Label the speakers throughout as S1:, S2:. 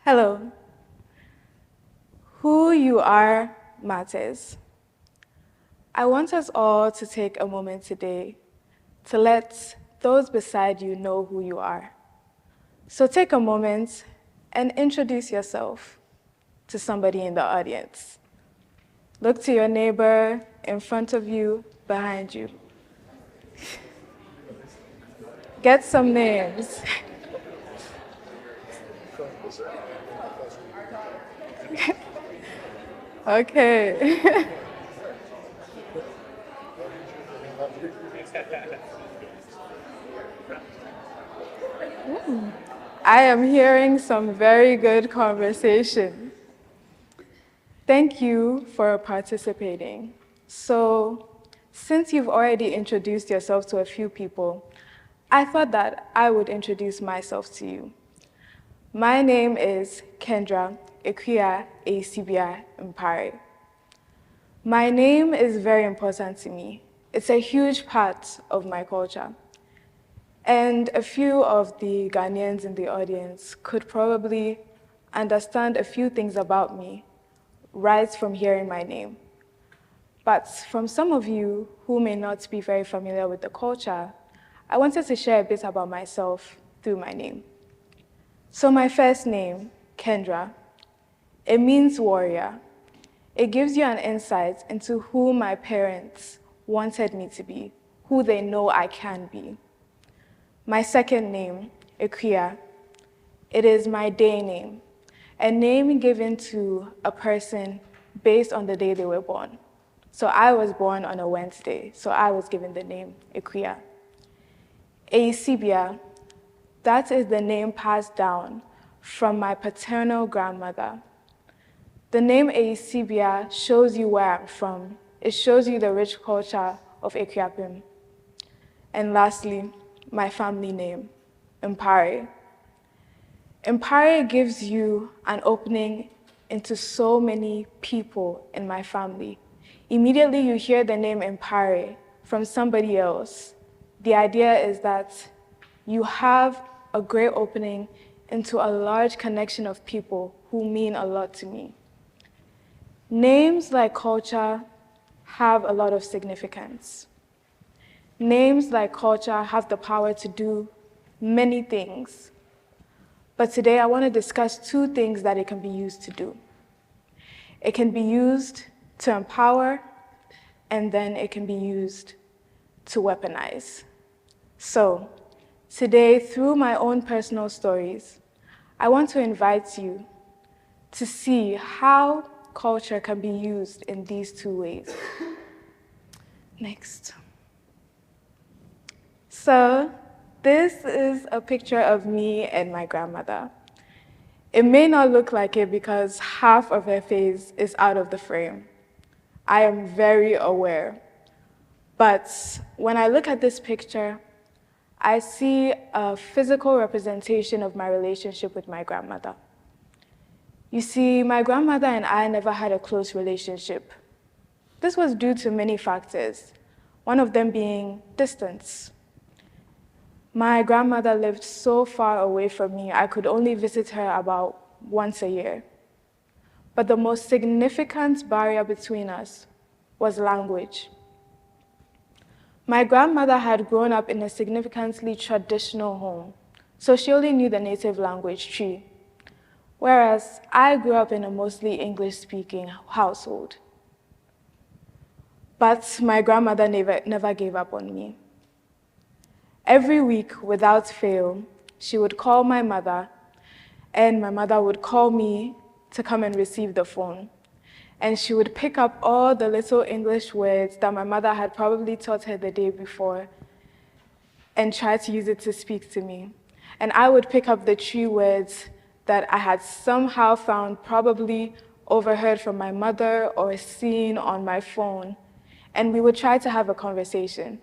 S1: Hello. Who you are matters. I want us all to take a moment today to let those beside you know who you are. So take a moment and introduce yourself to somebody in the audience. Look to your neighbor, in front of you, behind you. Get some names. Okay. I am hearing some very good conversation. Thank you for participating. So, since you've already introduced yourself to a few people, I thought that I would introduce myself to you. My name is Kendrah Mpare. My name is very important to me. It's a huge part of my culture. And a few of the Ghanaians in the audience could probably understand a few things about me right from hearing my name. But from some of you who may not be very familiar with the culture, I wanted to share a bit about myself through my name. So my first name, Kendra, it means warrior. It gives you an insight into who my parents wanted me to be, who they know I can be. My second name, Ikuya, it is my day name, a name given to a person based on the day they were born. So I was born on a Wednesday, so I was given the name Ikuya. Eisibia, that is the name passed down from my paternal grandmother. The name Eisibia shows you where I'm from. It shows you the rich culture of Ekuapem. And lastly, my family name, Mpare. Mpare gives you an opening into so many people in my family. Immediately you hear the name Mpare from somebody else. The idea is that you have a great opening into a large connection of people who mean a lot to me. Names like culture have a lot of significance. Names like culture have the power to do many things. But today I want to discuss two things that it can be used to do. It can be used to empower, and then it can be used to weaponize. So, today, through my own personal stories, I want to invite you to see how culture can be used in these two ways. Next. So, this is a picture of me and my grandmother. It may not look like it because half of her face is out of the frame. I am very aware. But when I look at this picture, I see a physical representation of my relationship with my grandmother. You see, my grandmother and I never had a close relationship. This was due to many factors, one of them being distance. My grandmother lived so far away from me, I could only visit her about once a year. But the most significant barrier between us was language. My grandmother had grown up in a significantly traditional home, so she only knew the native language, Twi, whereas I grew up in a mostly English-speaking household. But my grandmother never gave up on me. Every week, without fail, she would call my mother, and my mother would call me to come and receive the phone. And she would pick up all the little English words that my mother had probably taught her the day before and try to use it to speak to me. And I would pick up the Twi words that I had somehow found, probably overheard from my mother or seen on my phone, and we would try to have a conversation.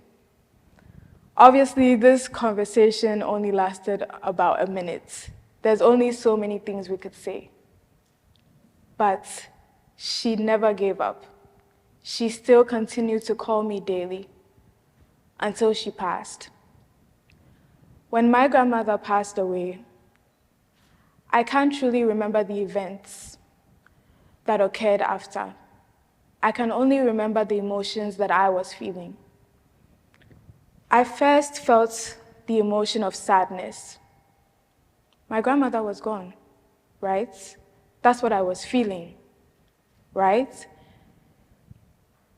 S1: Obviously, this conversation only lasted about a minute. There's only so many things we could say. But she never gave up. She still continued to call me daily until she passed. When my grandmother passed away, I can't truly remember the events that occurred after. I can only remember the emotions that I was feeling. I first felt the emotion of sadness. My grandmother was gone, right? That's what I was feeling, right?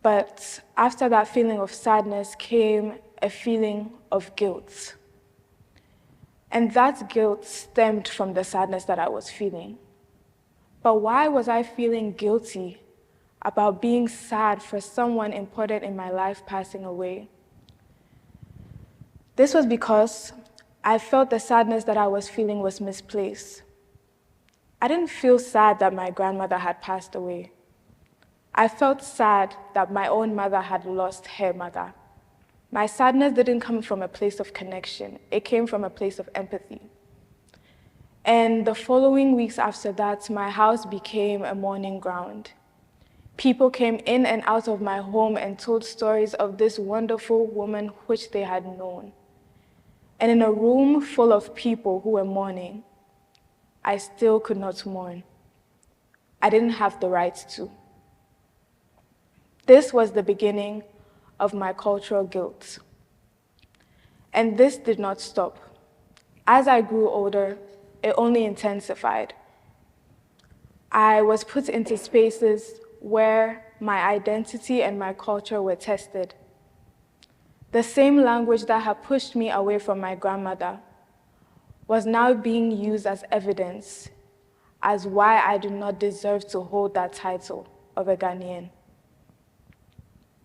S1: But after that feeling of sadness came a feeling of guilt. And that guilt stemmed from the sadness that I was feeling. But why was I feeling guilty about being sad for someone important in my life passing away? This was because I felt the sadness that I was feeling was misplaced. I didn't feel sad that my grandmother had passed away. I felt sad that my own mother had lost her mother. My sadness didn't come from a place of connection. It came from a place of empathy. And the following weeks after that, my house became a mourning ground. People came in and out of my home and told stories of this wonderful woman which they had known. And in a room full of people who were mourning, I still could not mourn. I didn't have the right to. This was the beginning of my cultural guilt. And this did not stop. As I grew older, it only intensified. I was put into spaces where my identity and my culture were tested. The same language that had pushed me away from my grandmother was now being used as evidence as why I do not deserve to hold that title of a Ghanaian.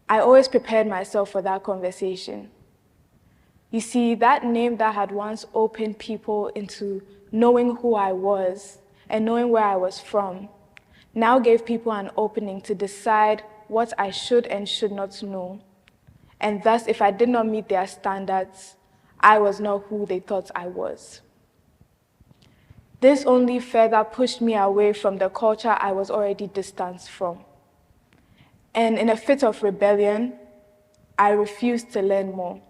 S1: I always prepared myself for that conversation. You see, that name that had once opened people into knowing who I was and knowing where I was from now gave people an opening to decide what I should and should not know. And thus, if I did not meet their standards, I was not who they thought I was. This only further pushed me away from the culture I was already distanced from. And in a fit of rebellion, I refused to learn more.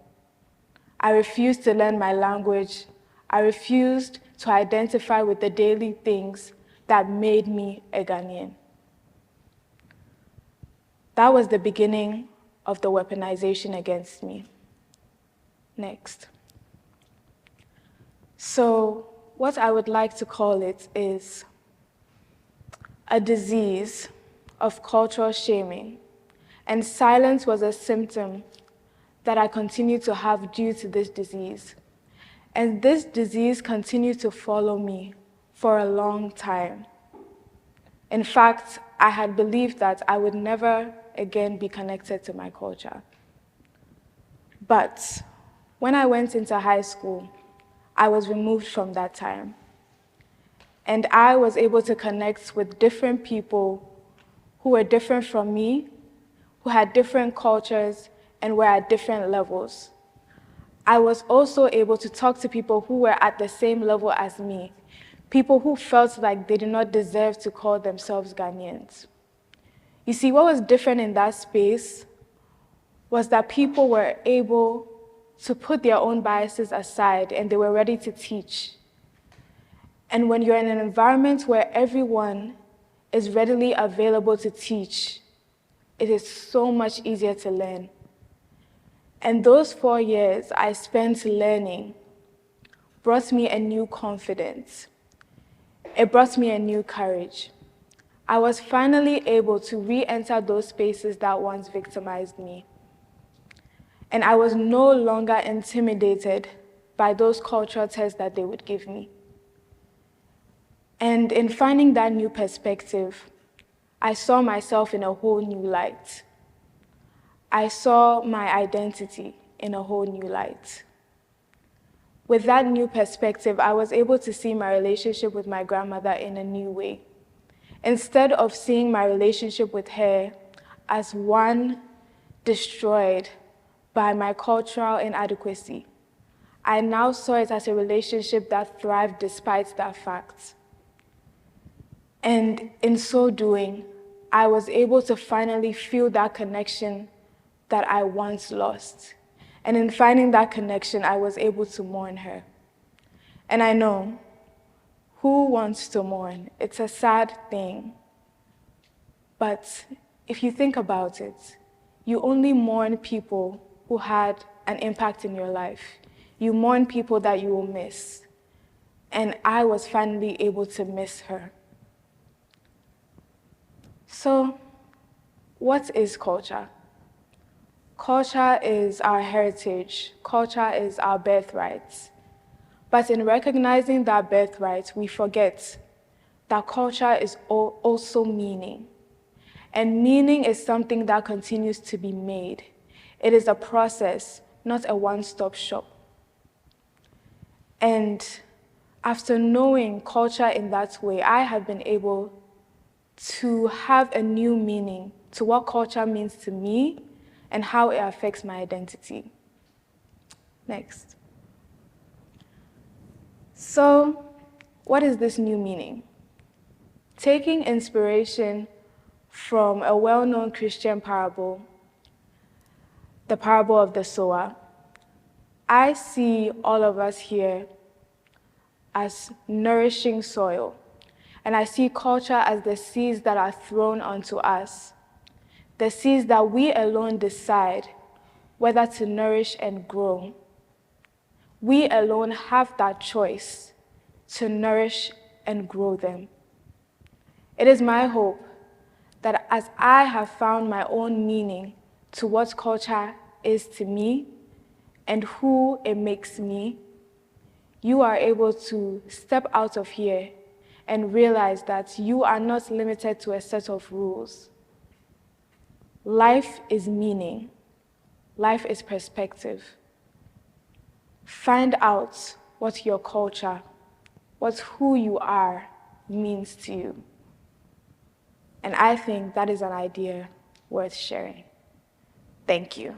S1: I refused to learn my language. I refused to identify with the daily things that made me a Ghanaian. That was the beginning of the weaponization against me. Next. So, what I would like to call it is a disease of cultural shaming, and silence was a symptom that I continue to have due to this disease. And this disease continued to follow me for a long time. In fact, I had believed that I would never again be connected to my culture. But when I went into high school, I was removed from that time. And I was able to connect with different people who were different from me, who had different cultures, and were at different levels. I was also able to talk to people who were at the same level as me, people who felt like they did not deserve to call themselves Ghanaians. You see, what was different in that space was that people were able to put their own biases aside and they were ready to teach. And when you're in an environment where everyone is readily available to teach, it is so much easier to learn. And those 4 years I spent learning brought me a new confidence. It brought me a new courage. I was finally able to re-enter those spaces that once victimized me. And I was no longer intimidated by those cultural tests that they would give me. And in finding that new perspective, I saw myself in a whole new light. I saw my identity in a whole new light. With that new perspective, I was able to see my relationship with my grandmother in a new way. Instead of seeing my relationship with her as one destroyed by my cultural inadequacy, I now saw it as a relationship that thrived despite that fact. And in so doing, I was able to finally feel that connection that I once lost. And in finding that connection, I was able to mourn her. And I know Who wants to mourn? It's a sad thing. But if you think about it, you only mourn people who had an impact in your life. You mourn people that you will miss. And I was finally able to miss her. So, what is culture? Culture is our heritage. Culture is our birthright. But in recognizing that birthright, we forget that culture is also meaning. And meaning is something that continues to be made. It is a process, not a one-stop shop. And after knowing culture in that way, I have been able to have a new meaning to what culture means to me and how it affects my identity. Next. So, what is this new meaning? Taking inspiration from a well-known Christian parable, the parable of the sower, I see all of us here as nourishing soil, and I see culture as the seeds that are thrown onto us, the seeds that we alone decide whether to nourish and grow. We alone have that choice to nourish and grow them. It is my hope that as I have found my own meaning to what culture is to me and who it makes me, you are able to step out of here and realize that you are not limited to a set of rules. Life is meaning. Life is perspective. Find out what your culture, what who you are means to you. And I think that is an idea worth sharing. Thank you.